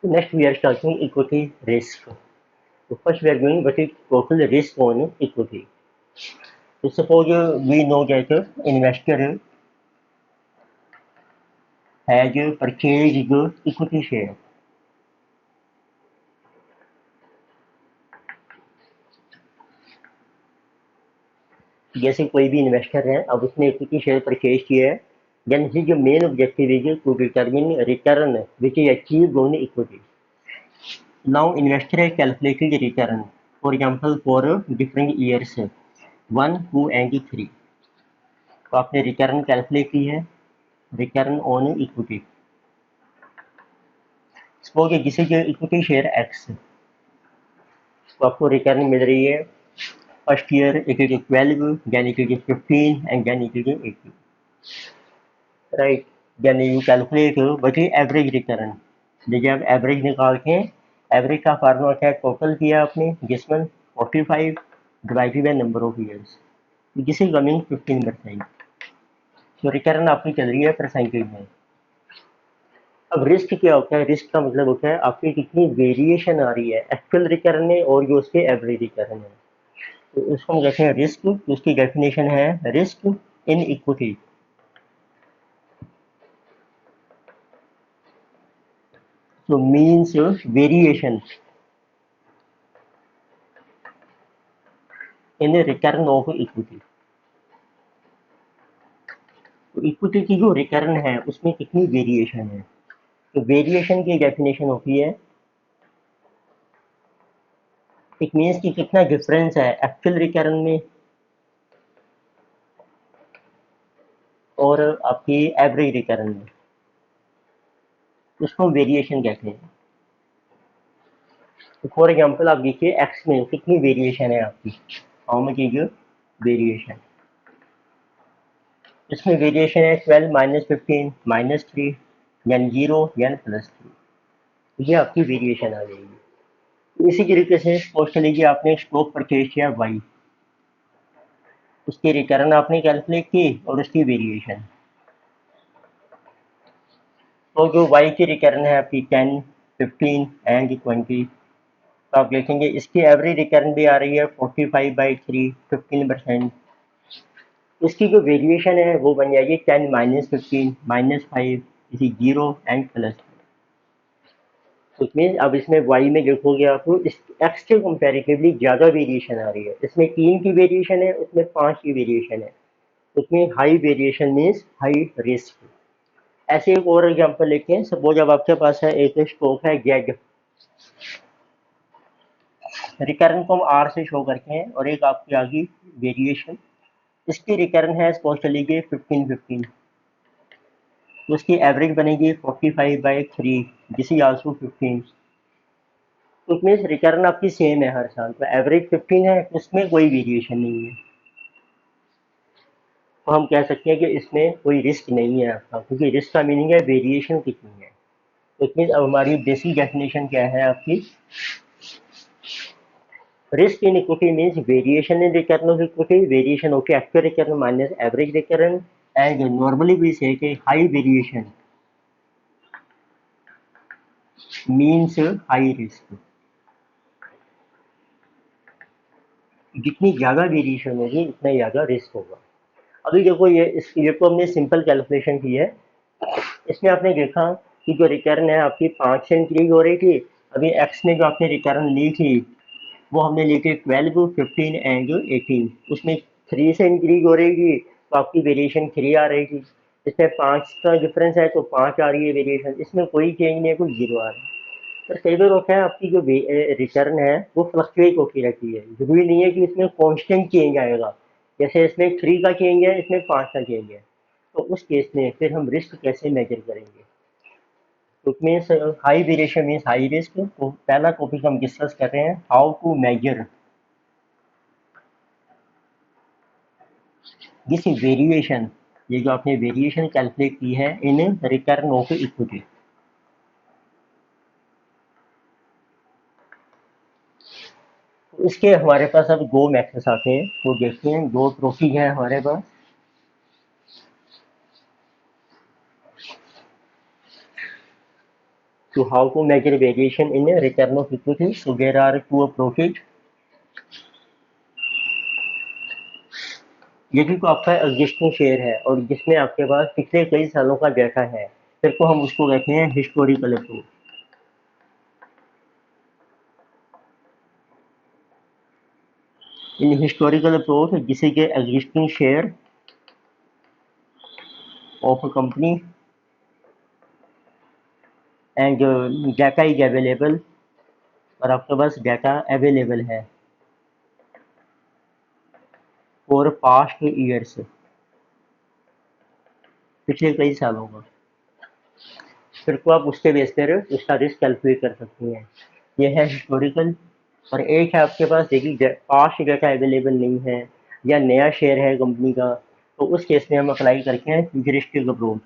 Next, we are talking equity risk. So first, we are going what is total risk on equity. So suppose we know that investor has purchased equity share. जैसे कोई भी investor है, अब उसने equity share purchase किया है, then his main objective is to determine return which is achieved on equity. Now investor has calculated the return, for example for different years 1, 2 and 3. तो आपने रिटर्न कैलकुलेट की है, return on equity. Suppose जिसे जो equity share x, तो आपको return मिल रही है first year it is 12, then it is 15 and then it is 18, right. Then you calculate what is average return. देखिए आप एवरेज निकाल के, एवरेज का फार्मूला क्या है, टोटल किया आपने जिसमें 45 divided by number of years, जिसे कमिंग 15%। तो रिटर्न आपकी चल रही है परसेंटेज में। अब रिस्क क्या होता है, रिस्क का मतलब होता है आपकी कितनी वेरिएशन आ रही है एक्चुअल रिटर्न में और जो उसके एवरेज रिटर्न है। तो उसको हम कहते हैं रिस्क। उसकी डेफिनेशन है रिस्क इन इक्विटी। तो means variation in return of equity. तो इक्विटी की जो रिटर्न है उसमें कितनी वेरिएशन है। तो वेरिएशन की डेफिनेशन होती है, इट मीन्स कि कितना डिफरेंस है एक्चुअल रिटर्न में और आपकी एवरेज रिटर्न में, उसको वेरिएशन कहते हैं। तो फॉर एग्जाम्पल आप देखिए एक्स में कितनी वेरिएशन है आपकी, हाउ मच इज वेरिएशन। इसमें वेरिएशन है 12 माइनस 15 माइनस 3 यानी 0 यानी +3। ये आपकी वेरिएशन आ जाएगी। इसी तरीके से सपोज कर लीजिए आपने स्टॉक परचेज किया वाई, उसकी रिटर्न आपने कैलकुलेट की और उसकी वेरिएशन। तो जो वाई की रिटर्न है आपकी 10, 15 एंड 20, तो आप देखेंगे इसकी एवरेज रिटर्न भी आ रही है 45/3, 15%। इसकी जो वेरिएशन है वो बन जाएगी 10 माइनस 15 माइनस 5 इसी 0 एंड +। तो मीन अब इसमें वाई में देखोगे आपको इस एक्स के कंपेरेटिवली ज़्यादा वेरिएशन आ रही है। इसमें 3 की वेरिएशन है, उसमें 5 की वेरिएशन है। उसमें high variation means high risk. ऐसे एक और एग्जांपल लेते हैं। सपोज अब आपके पास है एक स्टॉक है जेड, रिटर्न को हम आर से शो करते हैं और एक आपकी आ गई वेरिएशन। इसकी रिटर्न है सपोज कर लीजिए 15, तो उसकी एवरेज बनेगी 45/3 दिस इज आल्सो 15। तो मीन्स रिटर्न आपकी सेम है हर साल, तो एवरेज 15 है, उसमें कोई वेरिएशन नहीं है। तो हम कह सकते हैं कि इसमें कोई रिस्क नहीं है आपका, क्योंकि रिस्क का मीनिंग है वेरिएशन कितनी है। तो इट मीन्स अब हमारी बेसिक डेफिनेशन क्या है आपकी, risk in equity means variation in return of equity, variation of actual return minus average return, and normally we say high variation means high risk. जितनी ज़्यादा वेरिएशन होगी उतना ज़्यादा रिस्क होगा। अभी देखो ये तो हमने सिंपल कैलकुलेशन की है। इसमें आपने देखा कि जो रिटर्न है आपकी 5 से इंक्रीज हो रही थी। अभी एक्स ने जो आपने रिटर्न ली थी वो हमने ली थी 12, 15 एंड 18। उसमें 3 से इंक्रीज हो रही थी तो आपकी वेरिएशन 3 आ रही थी। इसमें 5 का डिफरेंस है तो 5 आ रही है वेरिएशन। इसमें कोई चेंज नहीं है, कोई 0 आ रहा है। पर कई बार होता है आपकी जो रिटर्न है वो फ्लक्चुएट होती रहती है, जरूरी नहीं है कि इसमें कांस्टेंट चेंज आएगा। जैसे इसमें 3 का चेंज है, इसमें 5 का चेंज है। तो उस केस में फिर हम रिस्क कैसे मेजर करेंगे। तो means high variation means high risk. तो पहला टॉपिक हम डिस्कस कर रहे हैं how to measure this variation. ये जो आपने वेरिएशन कैलकुलेट की है इन रिटर्न ऑफ इक्विटी। इसके हमारे पास अब दो मैथड्स आते हैं, तो देखते हैं दो टॉपिक हैं हमारे पास। So how to measure variation in return of equity? So there are two approaches. यदि तो आपका एग्जिस्टिंग शेयर है और जिसमें आपके पास पिछले कई सालों का डाटा है, फिर तो हम उसको कहते हैं हिस्टोरिकल अप्रोच। इन हिस्टोरिकल अप्रोच जिसे के existing share of a company and data is available, और आपके पास डाटा अवेलेबल है फॉर पास्ट ईयर्स, पिछले कई सालों का, फिर तो आप उसके बेस पर उसका रिस्क कैलकुलेट कर सकते हैं। ये है हिस्टोरिकल। और एक है आपके पास देखिए पास्ट डाटा अवेलेबल नहीं है या नया शेयर है कंपनी का, तो उस केस में हम अप्लाई करते हैं फ्यूचरिस्टिक अप्रोच।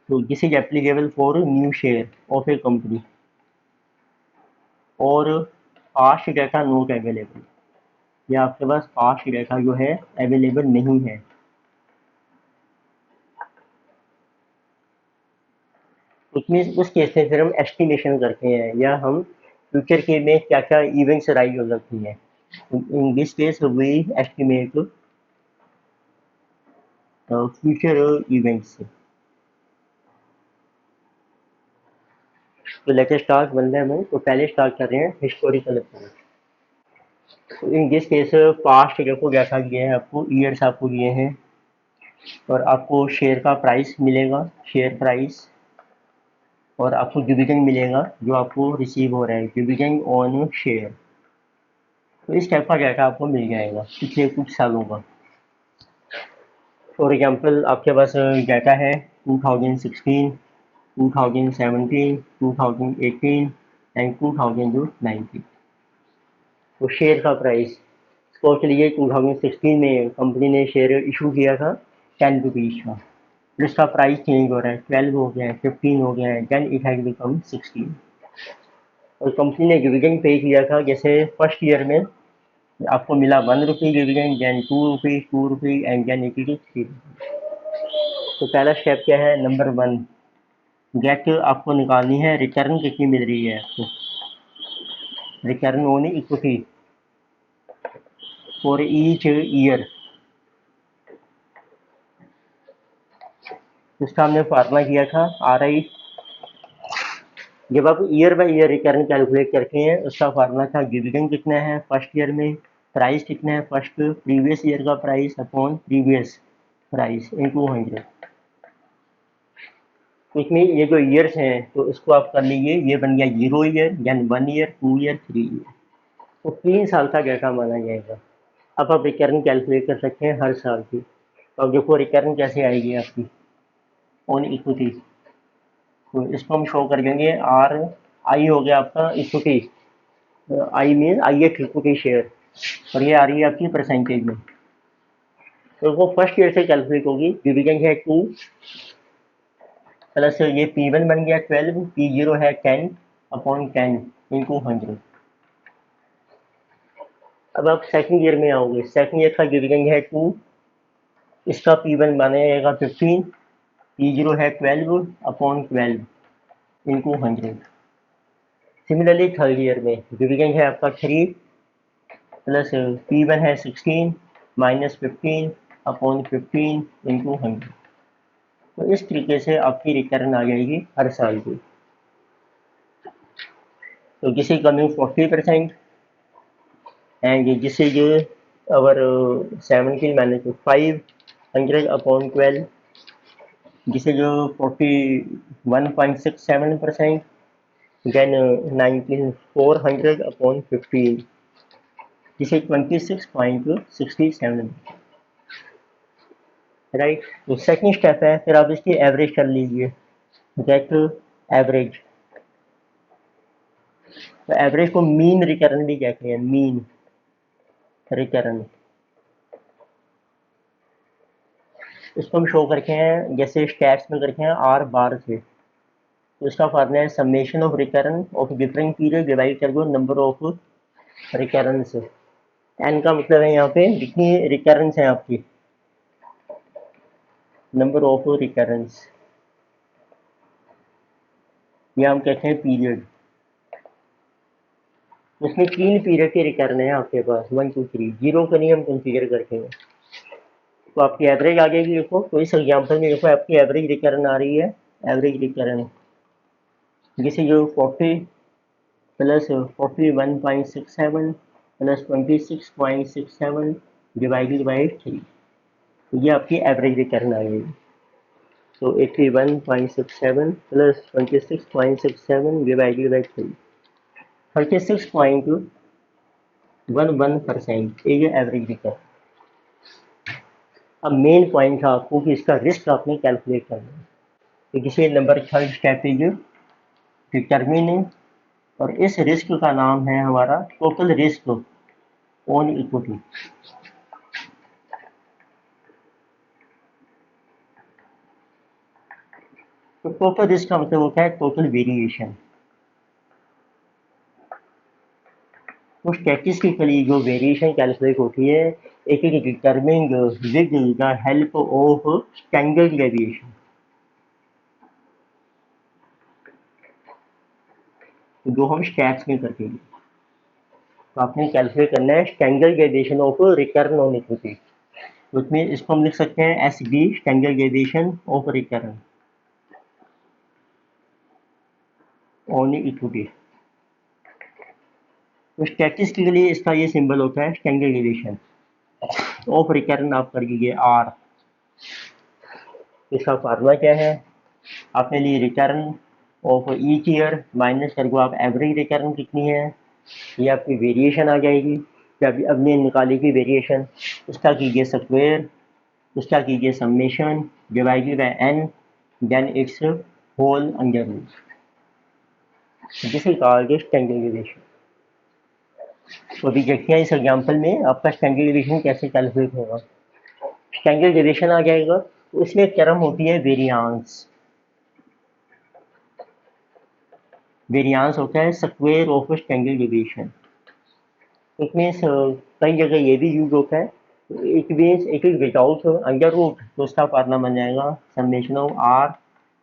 तो this is applicable for new share of A company और पास्ट डाटा नॉट अवेलेबल, या आपके पास पास्ट डाटा जो है अवेलेबल नहीं है। उसमें उस केस में फिर हम एस्टिमेशन करते हैं या हम फ्यूचर के में क्या क्या इवेंट्स राइज हो सकती हैं। In this case we estimate future events. तो लेटेस्ट स्टार्ट बन रहे हैं, तो पहले स्टार्ट कर रहे हैं हिस्टोरिकल अप्रोच। तो इन दिस केस पास्ट देखो जैसा दिए हैं आपको, ईयर्स आपको दिए हैं और आपको शेयर का प्राइस मिलेगा, शेयर प्राइस, और आपको डिविडेंड मिलेगा जो आपको रिसीव हो रहा है, डिविडेंड ऑन शेयर। तो इस टाइप का डाटा आपको मिल जाएगा पिछले कुछ सालों का। फॉर एग्जांपल आपके पास डाटा है 2016, 2017, 2018 एंड 2019। तो शेयर का प्राइस सोच लीजिए 2016 में कंपनी ने शेयर इशू किया था 10 रुपीज़ का, फिर इसका प्राइस चेंज हो रहा है, 12 हो गया है, 15 हो गया है, देन इट हैज बिकम 16। और कंपनी ने डिविडेंड पे किया था, जैसे फर्स्ट ईयर में आपको मिला 1 rupee dividend, then 2 rupee, 2 rupee and then it is 3 rupee. तो पहला स्टेप क्या है, नंबर 1 गेट, आपको निकालनी है रिटर्न कितनी मिल रही है आपको, return on equity for each year. इसका हमने फार्मूला किया था RI। जब आप year by year return calculate करते हैं, उसका फार्मूला था डिविडेंड कितना है फर्स्ट ईयर में, प्राइस कितना है फर्स्ट प्रीवियस ईयर का price upon previous price into 100। तो इसमें ये जो ईयर्स हैं तो इसको आप कर लीजिए, ये बन गया 0 year, then 1 year, 2 year, 3 year. तो 3 साल का डाटा माना जाएगा। अब आप रिटर्न कैलकुलेट कर सकते हैं हर साल की। तो अब देखो रिटर्न कैसे आएगी आपकी ऑन इक्विटी। तो इसको हम शो कर देंगे RI हो गया आपका equity, I mean I at equity share, और ये आ रही है आपकी परसेंटेज में। तो वो फर्स्ट ईयर से कैलकुलेट होगी। डिविडेंड है 2 प्लस ये P1 बन गया 12, P0 है 10 अपॉन 10 इंटू 100। अब आप सेकंड ईयर में आओगे, सेकंड ईयर का डिविडेंड है 2, इसका P1 माना जाएगा 15, P0 है 12 upon 12 into 100। Similarly third year में डिविडेंड है आपका 3 प्लस P1 है 16 माइनस 15 अपॉन 15 इंटू 100। तो इस तरीके से आपकी रिटर्न आ जाएगी हर साल की। तो this is coming 40% and this is our 17 minus 500 upon 12, this is 41.67%, then 19,400 upon 15, this is 26.67, right. तो सेकंड स्टेप है, फिर आप इसकी एवरेज कर लीजिए, गेट एवरेज। तो एवरेज को मीन रिटर्न भी कहते हैं, मीन रिटर्न। इसको हम शो करके हैं जैसे स्टैट्स में करके हैं R बार से। तो इसका फार्मूला है summation of return of different period divide कर दो नंबर ऑफ रिटर्न से। एन का मतलब है यहाँ पे जितनी रिटर्न्स हैं आपकी, नंबर ऑफ रिकरेंस, या हम कहते हैं पीरियड। उसमें 3 पीरियड के रिकर्न है आपके पास, 1 2 3, जीरो का नहीं हम कंसीडर करते हैं। तो आपकी एवरेज आ जाएगी। देखो तो इस एग्जांपल में देखो आपकी एवरेज रिकर्न आ रही है। एवरेज रिकर्न जैसे जो 40 प्लस 41.67 प्लस 26.67 डिवाइडेड बाई 3, तो ये आपकी एवरेज रिकर्न आ जाएगी। तो 81.67 प्लस 26.67 डिवाइडेड बाई 3, 36.11% ये एवरेज रिकर्न। अब मेन पॉइंट था आपको कि इसका रिस्क आपने कैलकुलेट करना है। तो किसी नंबर थर्ड स्टेप पे जो डिटर्मिन, और इस रिस्क का नाम है हमारा टोटल रिस्क ऑन इक्विटी। तो टोटल रिस्क का मतलब होता है टोटल वेरिएशन। तो स्टैटिस्टिकली जो वेरिएशन कैलकुलेट होती है, एक एक डिटर्मिंग with the help of standard deviation. जो हम स्टैट्स में करते हैं, तो आपने कैलकुलेट करना है standard deviation of return on equity. उसमें इसको हम लिख सकते हैं S D, standard deviation of return on equity. तो स्टैटिस्टिकली इसका ये सिंबल होता है स्टैंडर्ड डेविएशन ऑफ रिटर्न। आप कर दीजिए आर। इसका फार्मूला क्या है, आपने लिए return of each year minus करके आप एवरेज रिटर्न कितनी है, ये आपकी वेरिएशन आ जाएगी। जब अपने निकालेगी वेरिएशन, उसका कीजिए स्क्वायर, उसका कीजिए summation divided by N, then it's whole under root. This is called standard deviation. तो अभी देखिए इस एग्जांपल में आपका स्टैंडर्ड डेविएशन कैसे कैलकुलेट होगा। स्टैंडर्ड डेविएशन आ जाएगा, तो उसमें एक टर्म होती है वेरियांस। वेरियांस होता है square of standard deviation. It means कई जगह ये भी यूज होता है। It means it is without under root, तो उसका फार्मूला बन जाएगा summation of R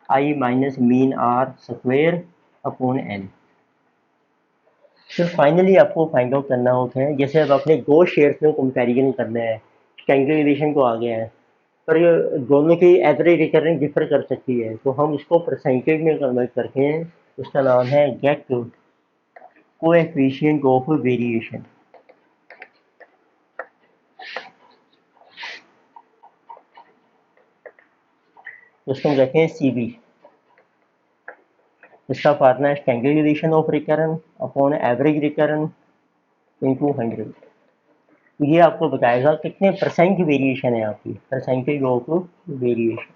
I minus mean R square upon N. फिर फाइनली आपको फाइंड आउट करना होता है, जैसे अब अपने दो शेयर्स में कंपैरिजन करना है, स्टैंडर्ड डेविएशन को आ गया है, पर ये दोनों की एवरेज रिटर्न डिफर कर सकती है, तो हम इसको परसेंटेज में कन्वर्ट करते हैं। उसका नाम है गेट कोएफिशिएंट ऑफ वेरिएशन। उसको हम कहते हैं सी बी। इसका फार्मूला है standard deviation of return upon average return into 100। ये आपको बताएगा कितने परसेंट वेरिएशन है आपकी, percentage of variation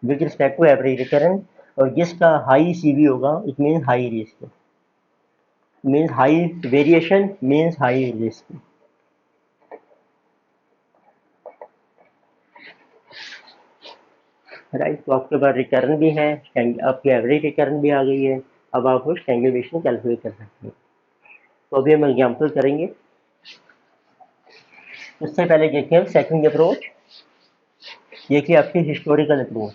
with respect to average return. और जिसका हाई सी बी होगा it means high risk, means high variation means high risk. Right, तो आपके पास रिटर्न भी है, आपकी एवरेज रिटर्न भी आ गई है। अब आप स्टैंडर्ड डेविएशन कैलकुलेट कर सकते हैं। तो अभी हम एग्जाम्पल करेंगे। उससे पहले देखिए हम सेकंड अप्रोच, ये कि आपकी हिस्टोरिकल अप्रोच।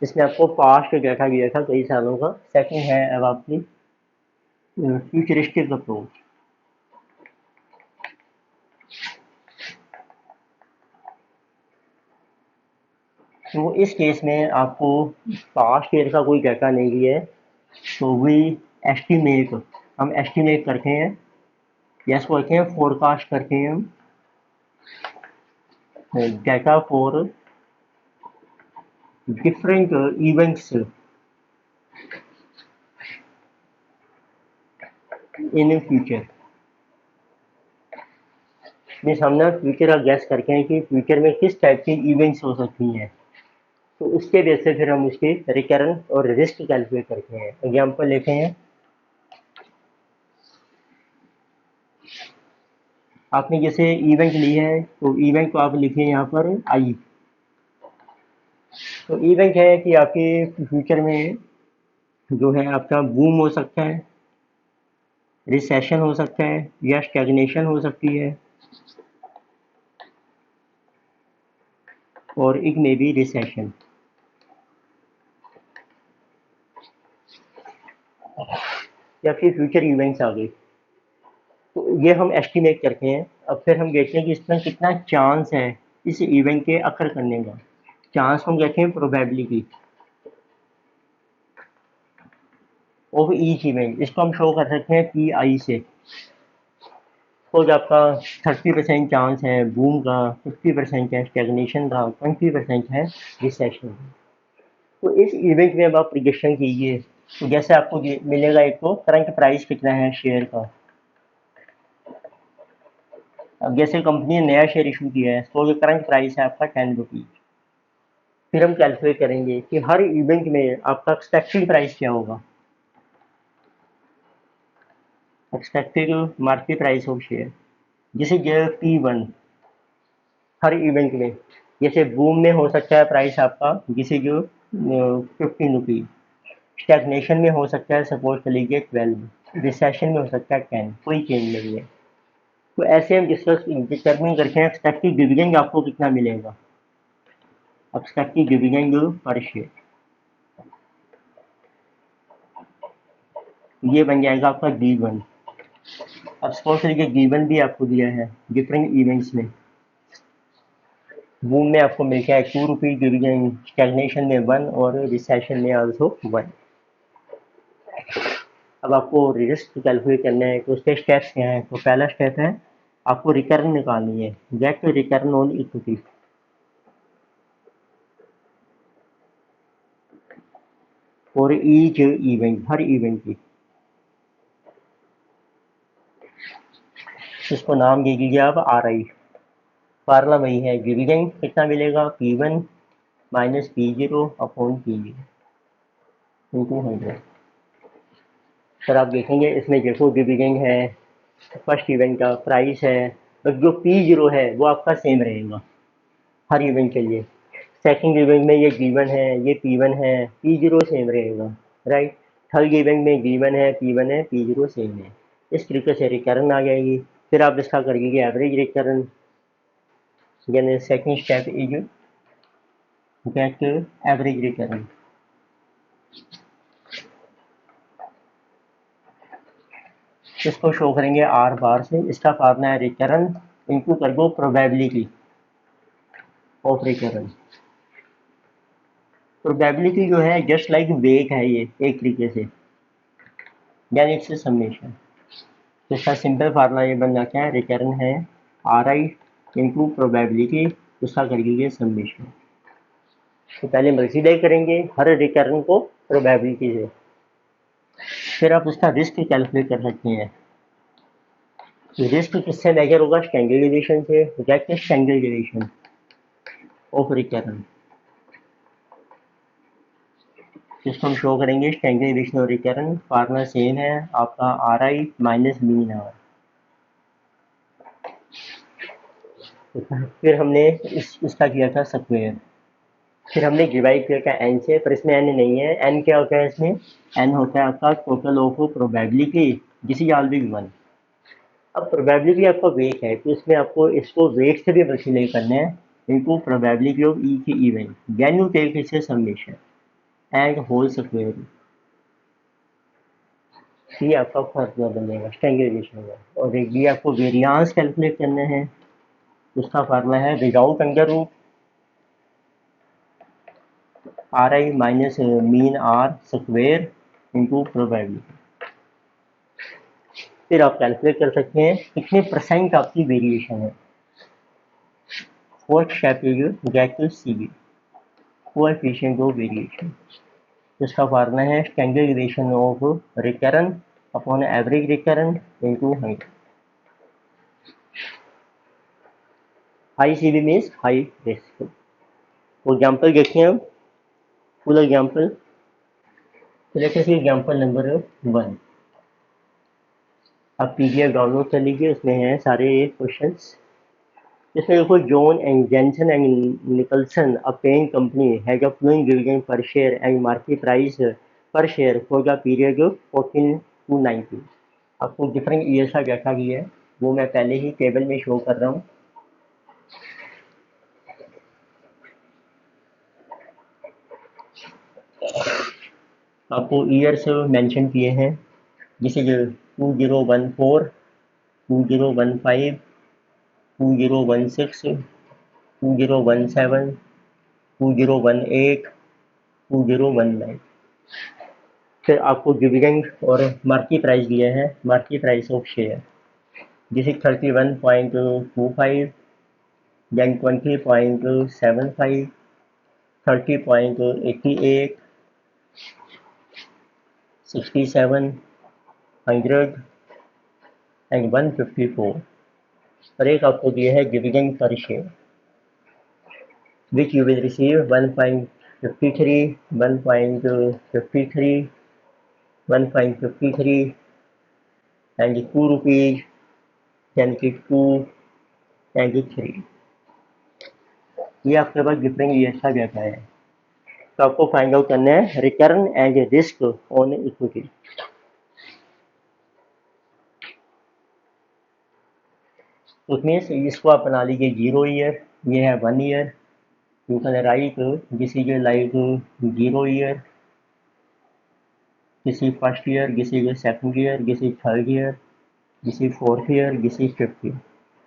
इसमें आपको पास्ट डाटा दिया था कई सालों का। सेकंड है अब आपकी फ्यूचरिस्टिक अप्रोच। तो इस केस में आपको पास्ट ईयर का कोई डाटा नहीं दिया है, तो वी एस्टिमेट, हम एस्टिमेट करते हैं या इसको कहते हैं फोरकास्ट करते हैं हम data for different events in future. Means हम ना फ्यूचर का गैस करके हैं कि फ्यूचर में किस टाइप की इवेंट्स हो सकती हैं, तो उसके बेस से फिर हम उसके रिटर्न और रिस्क कैलकुलेट करते हैं। एग्जाम्पल लेते हैं, आपने जैसे इवेंट ली है, तो इवेंट को आप लिखिए यहाँ पर आई। तो इवेंट है कि आपके फ्यूचर में जो है आपका बूम हो सकता है, रिसेशन हो सकता है, या स्टैग्नेशन हो सकती है। और एक मे बी रिसेशन। या फिर फ्यूचर इवेंट्स आ गए, तो ये हम एस्टिमेट करते हैं। अब फिर हम देखते हैं कि इसमें कितना चांस है इस इवेंट के अकर करने का। चांस हम कहते हैं प्रोबेबिलिटी ऑफ ईच इवेंट। इसको हम शो कर सकते हैं पी आई से। सपोज आपका 30% चांस है बूम का, 50% है स्टेगनेशन का, 20% है रिसेशन का। तो इस इवेंट में अब आप प्रिडिक्शन कीजिए। तो जैसे आपको मिलेगा, एक तो करंट प्राइस कितना है शेयर का। अब जैसे कंपनी ने नया शेयर इशू किया है, तो जो करंट प्राइस है आपका 10 रुपीज। फिर हम कैलकुलेट करेंगे कि हर इवेंट में आपका एक्सपेक्टेड प्राइस क्या होगा। Expected market price of share, जिसे जो P1 हर इवेंट में। जैसे बूम में हो सकता है प्राइस आपका जिसे जो 15 रुपीज, स्टैग्नेशन में हो सकता है सपोज कर लीजिए 12, रिसेशन में हो सकता है 10, कोई चेंज नहीं है। तो ऐसे हम डिस्कस डिटर्मिन करते हैं एक्सपेक्टेड डिविडेंड आपको कितना मिलेगा। एक्सपेक्टेड डिविडेंड पर शेयर, ये बन जाएगा आपका D1। अब सपोज करिए D1 भी आपको दिया है डिफरेंट इवेंट्स में। बूम में आपको मिलता है 2 रुपीज डिविडेंड, स्टैग्नेशन में 1 और रिसेशन में आल्सो 1। अब आपको रिस्क कैलकुलेट करना है, तो उसके स्टेप्स क्या हैं। तो पहला स्टेप है आपको रिटर्न निकालनी है, get return on equity for each event, हर इवेंट की। इसको नाम दे दीजिए आप RI। फार्मूला वही है, डिविडेंड कितना मिलेगा P1 minus P0 upon P0 into 100। Sir आप देखेंगे इसमें देखो डिविडेंड है, फर्स्ट इवेंट का प्राइस है, बट जो P0 है वो आपका सेम रहेगा हर इवेंट के लिए। सेकंड इवेंट में ये G1 है, ये P1 है, P0 सेम रहेगा, राइट। थर्ड इवेंट में G1 है, P1 है, P0 सेम है। इस तरीके से रिटर्न आ जाएगी। फिर आप इसका करिए एवरेज रिटर्न, यानी second step is gate average return. इसको शो करेंगे R बार से। इसका फार्मूला है रिटर्न इनटू कर दो प्रोबेबिलिटी ऑफ रिटर्न। प्रोबेबिलिटी जो है जस्ट लाइक वेट है ये एक तरीके से, यानी इट्स समेशन। तो इसका सिंपल फार्मूला ये बन जाता है, रिटर्न है RI इंटू प्रोबेबिलिटी, उसका कर लीजिए समेशन। तो पहले मल्टीप्लाई करेंगे हर रिटर्न को प्रोबेबिलिटी से, फिर आप उसका रिस्क कैलकुलेट कर सकते हैं। रिस्क किससे मेजर होगा, स्टैंडर्ड डेविएशन से। Get standard deviation of return, इसको हम शो करेंगे standard deviation of return. Formula same है आपका RI माइनस मीन R। फिर हमने इसका किया था स्क्वायर, फिर हमने डिवाइड किया था n से, पर इसमें n नहीं है। n क्या होता है इसमें, n होता है आपका total of probability, this is always 1। अब प्रोबेबिलिटी आपका वेट है, तो इसमें आपको इसको वेट से भी मल्टीप्लाई करना है into probability of each event, then you take its summation and whole square. ये आपका फार्मूला बनेगा स्टैंडर्ड डेविएशन का। और ये आपको वेरिएंस कैलकुलेट करना है, उसका फार्मूला है without under root RI minus mean R square into probability. फिर आप कैलकुलेट कर सकते हैं कितने परसेंट आपकी वेरिएशन है। Fourth step is get to CB, coefficient of variation. इसका फार्मूला है standard deviation of return upon average return into 100। High CB means high risk. तो एग्जाम्पल देखिए हम, फुल एग्जाम्पल। तो लेट्स सी एग्जाम्पल नंबर 1। आप PDF download कर लीजिए, उसमें हैं सारे क्वेश्चंस। इसमें देखो John and Jenson and Nicholson a pen company has a flowing dividend per share and market price per share for the period 14 to 19। आपको डिफरेंट ईयर्स का डाटा दिया है, वो मैं पहले ही टेबल में शो कर रहा हूँ। आपको ईयर्स मेंशन किए हैं, जैसे कि 2014, 2015, 2016, 2017, 2018, 2019। फिर आपको डिविडेंड और मार्केट प्राइस दिए हैं, मार्केट प्राइस ऑफ शेयर, जैसे 31.25, then 20.75, 30.88, 67, 100 एंड 154। और एक आपको दिया है dividend per share, which you will receive 1.53, 1.53, 1.53 and 2 rupees, यानी कि 2 एंड 3। ये आपके पास डिफरेंट ईयर्स का डाटा है। तो आपको फाइंड आउट करना है return and risk on equity. उसमें से इसको आप बना लीजिए 0 ईयर, ये है 1 year. You can write this is like 0 year, this is first year, this is second year, this is third year, this is fourth year, this is fifth year.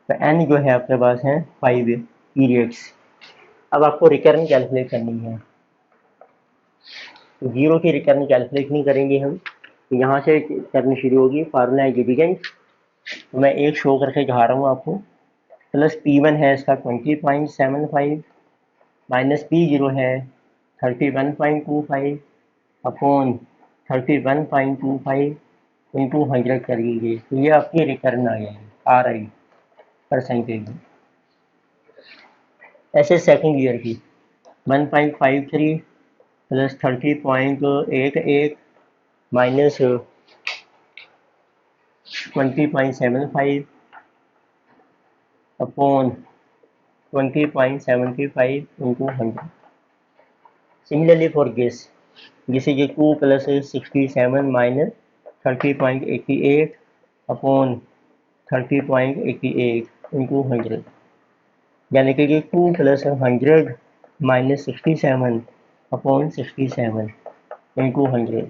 तो N जो है आपके पास है 5 पीरियड्स। अब आपको return calculate करनी है। तो 0 की रिटर्न कैलकुलेट नहीं करेंगे हम, तो यहाँ से करनी शुरू होगी। फार्मूला है डिविडेंड, तो मैं एक शो करके दिखा रहा हूँ आपको। प्लस P1 है इसका 20.75, माइनस P0 है 31.25 अपॉन 31.25 इंटू 100 कर लीजिए, तो ये आपकी रिटर्न आ जाएगी, RI परसेंटेज में। ऐसे सेकंड ईयर की 1.53 plus 30.88 minus 20.75 upon 20.75 into 100. Similarly for guess, this is 2 plus 67 minus 30.88 upon 30.88 into 100, यानी कि 2 plus 100 minus 67 upon 67 into 100,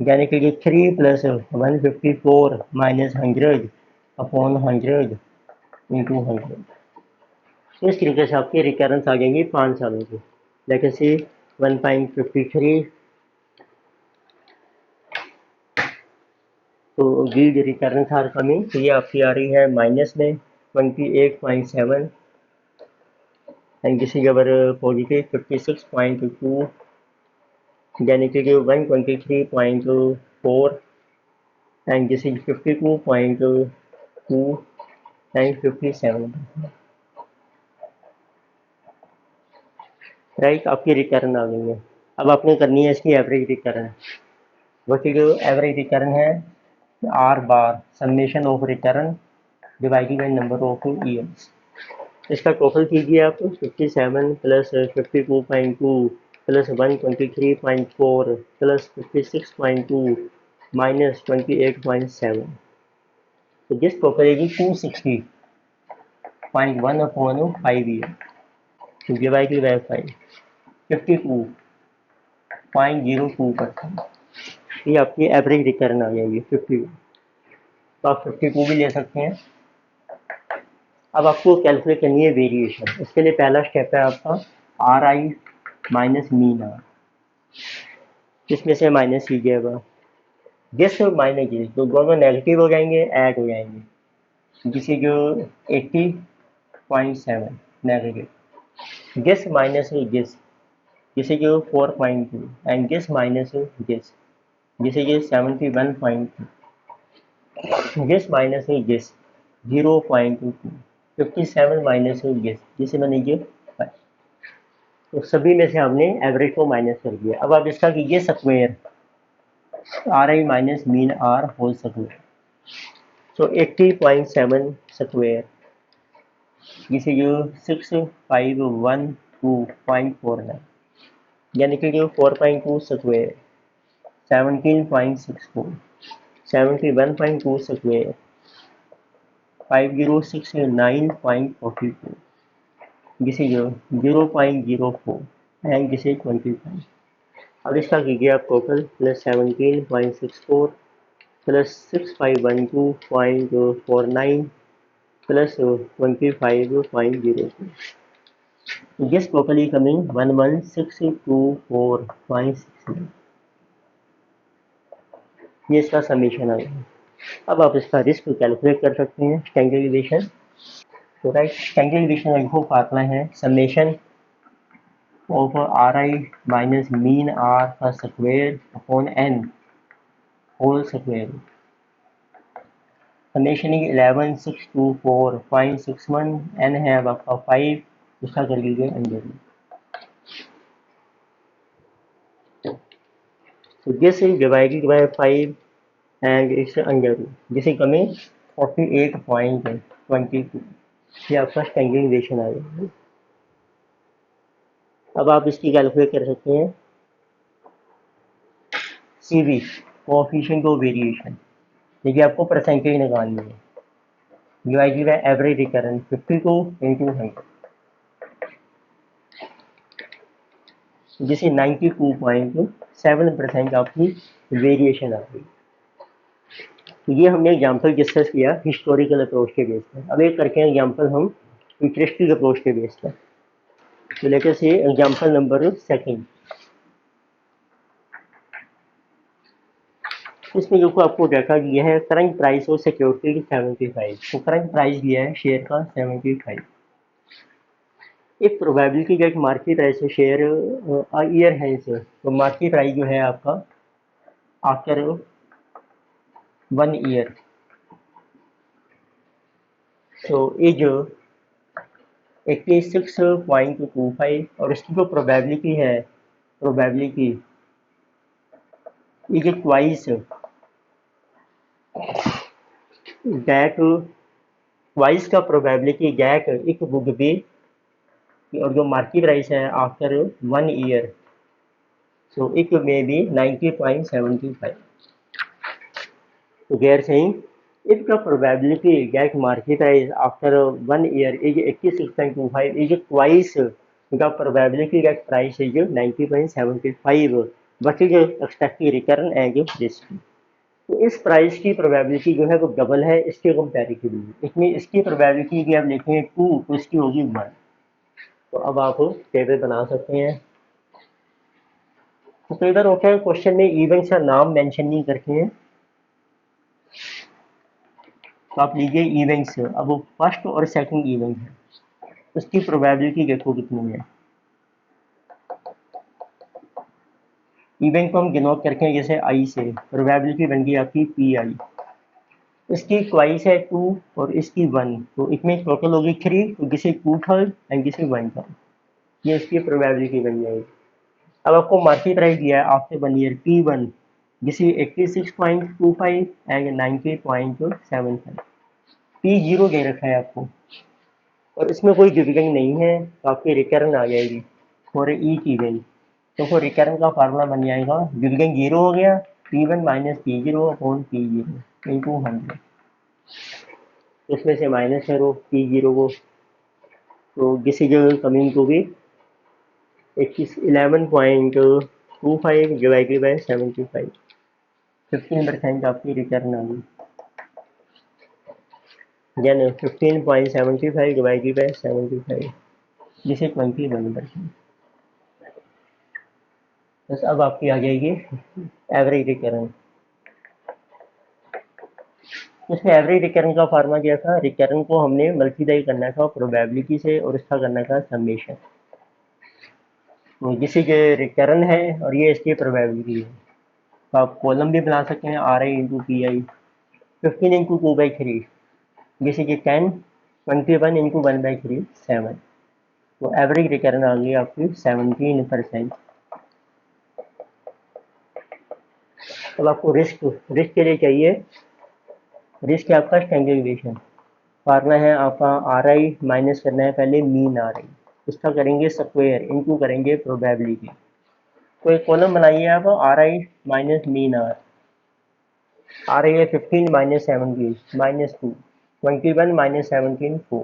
यानी कि 3 plus 154 minus 100 upon 100 into 100। इस तरीके से आपकी रिकरेंस आ जाएंगी 5 सालों की। लेकिन सी 1.53, तो गिल्ड रिकरेंस आर कमिंग, तो ये आपकी आ रही है माइनस में 28.7 and this is our positive 56.2, यानी कि 123.4 and this is 52.2 and 57। Right, आपकी रिटर्न आ गई है। अब आपने करनी है इसकी एवरेज रिटर्न। वही जो एवरेज रिटर्न है are bar summation of return divided by number of years. इसका टोटल कीजिए आप 57 प्लस 52.2 प्लस 123.4 प्लस 56.2 माइनस 28.7, तो दिस टोटल है 260.1 अपॉन 5 ईयर, तो डिवाइडेड बाई 5 52.02%। ये आपकी एवरेज रिटर्न आ जाएगी 52, तो आप 52 भी ले सकते हैं। अब आपको कैलकुलेट करनी है वेरिएशन। इसके लिए पहला स्टेप है आपका RI माइनस मीन आर, इसमें से माइनस कीजिएगा गेस और माइनस गेस, तो दोनों नेगेटिव हो जाएंगे, ऐड हो जाएंगे, जिसे जो 80.7 नेगेटिव, गेस माइनस गेस जिसे जो 4.2 एंड गेस माइनस गेस जिसे ये 71.2, guess minus guess 0.22, 57 minus guess जिसे मैंने ये 5। तो सभी में से हमने एवरेज को माइनस कर दिया। अब आप इसका कीजिए square, RI minus mean R whole square, तो 80.7 स्क्वायर जिसे जो 6512.49, यानी कि जो 4.2 स्क्वायर 17.64, 71.2 स्क्वायर 5069.42, जिसे जो 0.04 एंड जिसे 25। अब इसका कीजिए आप total plus 17.64 plus 6512.49 plus 25.02। Yes, totally coming 1162.456। ये इसका समीशन आ गया। अब आप इसका रिस्क कैलकुलेट कर सकते हैं स्टैंडर्ड डिवीजन। तो राइट, स्टैंडर्ड डिवीजन का फार्मूला है summation of R I minus mean R का square upon N whole square. Summation 11,624.61, N है अब आपका 5, उसका कर लीजिए अंडर। तो this is divided by 5 and it's under, this is coming 48.22। ये आपका स्टैंडर्ड डिवीजन आ गया। अब आप इसकी कैलकुलेट कर सकते हैं सीवी, कोएफिशिएंट ऑफ वेरिएशन। देखिए आपको परसेंटेज निकालनी है, divided by average recurrence 52 into 100, जिसे 92.7% आपकी वेरिएशन आ गई। तो ये हमने एग्जांपल डिस्कस किया हिस्टोरिकल अप्रोच के बेस पे। अब एक करके एग्जांपल हम फ्यूचरिस्टिक अप्रोच के बेस पे। तो लेट अस सी एग्जांपल नंबर सेकंड। इसमें जो आपको डाटा दिया है करंट प्राइस ऑफ सिक्योरिटी 75, तो करंट प्राइस दिया है शेयर का 75। एक probability that market price of share a year hence, तो मार्केट प्राइस जो है आपका आफ्टर 1 ईयर, तो इज 86.25, और इसकी जो प्रोबेबिलिटी है, probability is twice that, twice का probability that it would be, और जो मार्केट प्राइस है after 1 year, so it may be 90.75। तो they are saying if the probability that market price after 1 year is 86.25 is twice the probability that price is 90.75, what is expected return and risk। तो इस price की probability जो है वो double है इसके comparatively, इसमें इसकी प्रोबेबिलिटी की आप देखें 2 तो इसकी होगी 1। तो अब आप टेबल बना सकते हैं। तो कई बार होता है क्वेश्चन में इवेंट्स का नाम मेंशन नहीं करते हैं, तो आप लीजिए इवेंट्स, अब वो फर्स्ट और सेकंड इवेंट है, उसकी प्रोबेबिलिटी देखो कितनी है। इवेंट को हम डिनोट करके हैं जैसे आई से, प्रोबेबिलिटी बन गई आपकी पी आई। इसकी ट्वाइस है 2 और इसकी 1, तो इसमें टोटल होगी 3, तो किसी 2/3 एंड किसी 1/3, ये इसकी प्रोबेबिलिटी बन जाएगी। अब आपको मार्केट प्राइस दिया है आफ्टर 1 ईयर P1, जिसे 86.25 एंड 90.75, P0 दे रखा है आपको, और इसमें कोई डिविडेंड नहीं है, तो आपकी रिटर्न आ जाएगी फॉर ईच इवेंट। तो फिर रिटर्न का फार्मूला बन जाएगा, डिविडेंड 0 हो गया, P1 minus P0 upon P0 into 100, इसमें से माइनस करो P0 को, तो this is coming to be 11.25 divided by 75, 15% आपकी रिटर्न आ गई। Then 15.75 divided by 75, this is 21%। बस अब आपकी आ जाएगी एवरेज रिटर्न। इसमें एवरेज रिटर्न का फार्मा क्या था, रिटर्न को हमने मल्टीप्लाई करना था प्रोबेबिलिटी से और इसका करना था समेशन। तो जिससे जो रिटर्न है और ये इसकी प्रोबेबिलिटी है, तो आप कॉलम भी बना सकते हैं R I into P I, 15 into 2/3, जैसे कि 10, 21 into 1/3 7, तो एवरेज रिटर्न आ गई आपकी 17%। अब आपको रिस्क, रिस्क के लिए चाहिए, रिस्क है आपका स्टैंडर्ड डिवीजन। फार्मूला है आपका आर आई माइनस करना है पहले मीन आर आई, उसका करेंगे स्क्वायर इनटू करेंगे प्रोबेबिलिटी। तो एक कॉलम बनाइए आप R I minus mean R, R I है 15 माइनस 17 माइनस 2, 21 माइनस 17 4।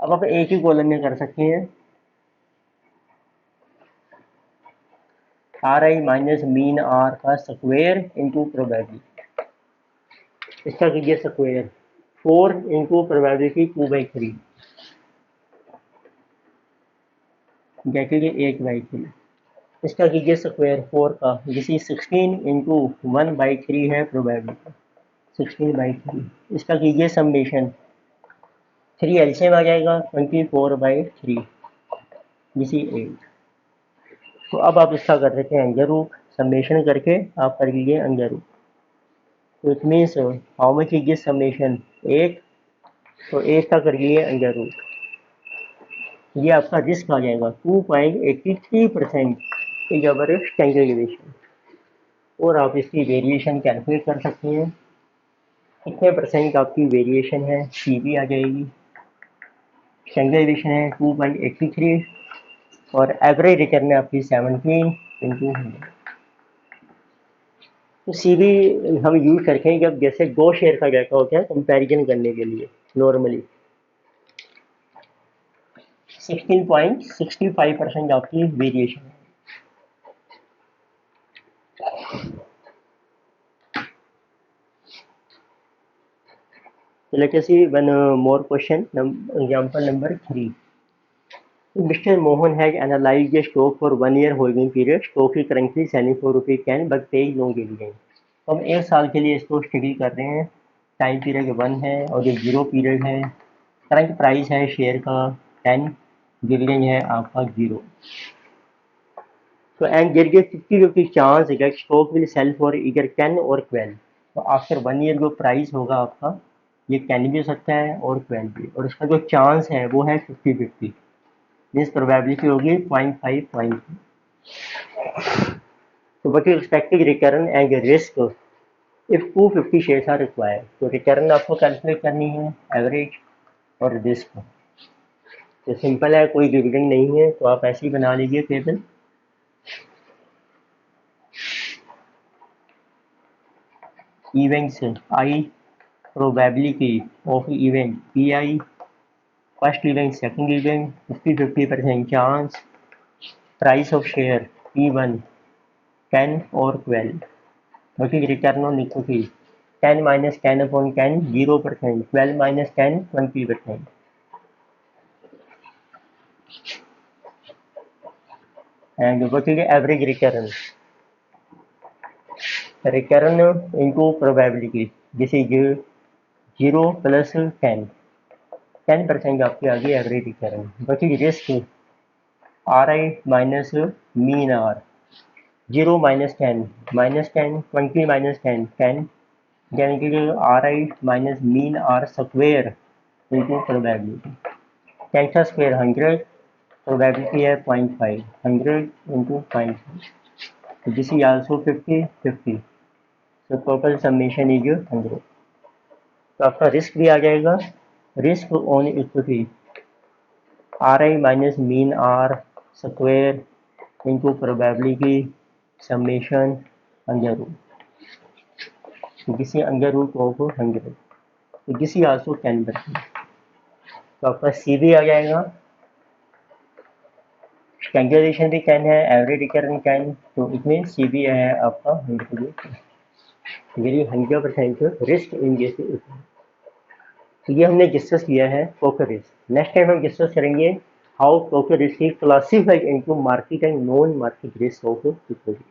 अब आप एक ही कॉलम में कर सकते हैं, R I minus mean R का स्क्वायर इंटू प्रोबेबिलिटी, इसका कीजिए स्क्वायर 4 इंटू प्रोबेबिलिटी 2/3, क्या कीजिए 1/3, इसका कीजिए स्क्वायर 4 का, जिसे 16 इंटू 1/3 है प्रोबेबिलिटी, 16/3, इसका कीजिए समेशन 3 एलसीएम आ जाएगा 24/3, जिसे 8। तो अब आप इसका कर देते हैं अंडर रूट, समेशन करके आप कर लीजिए अंडर रूट, तो इट मीन्स हाउ मच कीजिए समेशन 8, तो 8 का कर लीजिए अंडर रूट, ये आपका रिस्क आ जाएगा 2.83% इज अवर स्टैंडर्ड डिवीजन। और आप इसकी वेरिएशन कैलकुलेट कर सकते हैं, कितने परसेंट आपकी वेरिएशन है, सी भी आ जाएगी, स्टैंडर्ड डिवीजन है 2.83 और एवरेज रिटर्न है आपकी 17/100। तो सी भी हम यूज करते हैं जब जैसे 2 शेयर का डाटा होता है कंपैरिजन करने के लिए, नॉर्मली 16.65% आपकी वेरिएशन है। So let us see one more question. Example number 3. Mr. Mohan has analyzed the stock for 1 year holding period. Stock is currently selling for ₹10 but pays no dividend. तो हम 1 साल के लिए इसको स्टडी कर रहे हैं, टाइम पीरियड 1 है और ये 0 पीरियड है, करंट प्राइस है शेयर का 10, डिविडेंड है आपका 0. So and there is 50-50 chance that stock will sell for either 10 or 12. तो आफ्टर 1 ईयर जो प्राइस होगा आपका, ये 10 भी हो सकता है और 12 भी, और इसका जो चांस है वो है 50-50, मीन्स प्रोबेबिलिटी होगी 0.5. तो what is expected return and risk if 250 shares are required, तो रिटर्न आपको कैलकुलेट करनी है, एवरेज और रिस्क। तो सिंपल है, कोई डिविडेंड नहीं है तो आप ऐसे ही बना लीजिए table. Events I, probability of event Pi, first event, second event, 50-50% chance, price of share P1, 10 or 12. Okay, return on equity 10 minus 10 upon 10, 0%, 12 minus 10, 20%. And what is the average return? Return into probability, this is 0 plus 10, 10% आपकी आ गई average return. बची risk RI minus mean R, 0 minus 10, minus 10, 20 minus 10, 10, यानी कि RI minus mean R square into probability, 10 का square 100, probability है 0.5, 100 into 0.5, this is also 50-50, तो total summation is 100। तो आपका रिस्क भी आ जाएगा, risk on equity RI minus mean R square into probability summation under root, जिसे अंडर रूट ऑफ 100, तो जिस आल्सो 10%। तो आपका सी भी आ जाएगा, स्टैंडर्डाइजेशन भी 10 है, एवरेज रिटर्न 10, तो इसमें सी भी है आपका 100%, वेरी 100% रिस्क इन दिस। तो ये हमने डिस्कस किया है पोकर रिस्क। नेक्स्ट टाइम हम डिस्कस करेंगे how poker risk is classified into market and non market risk of equity.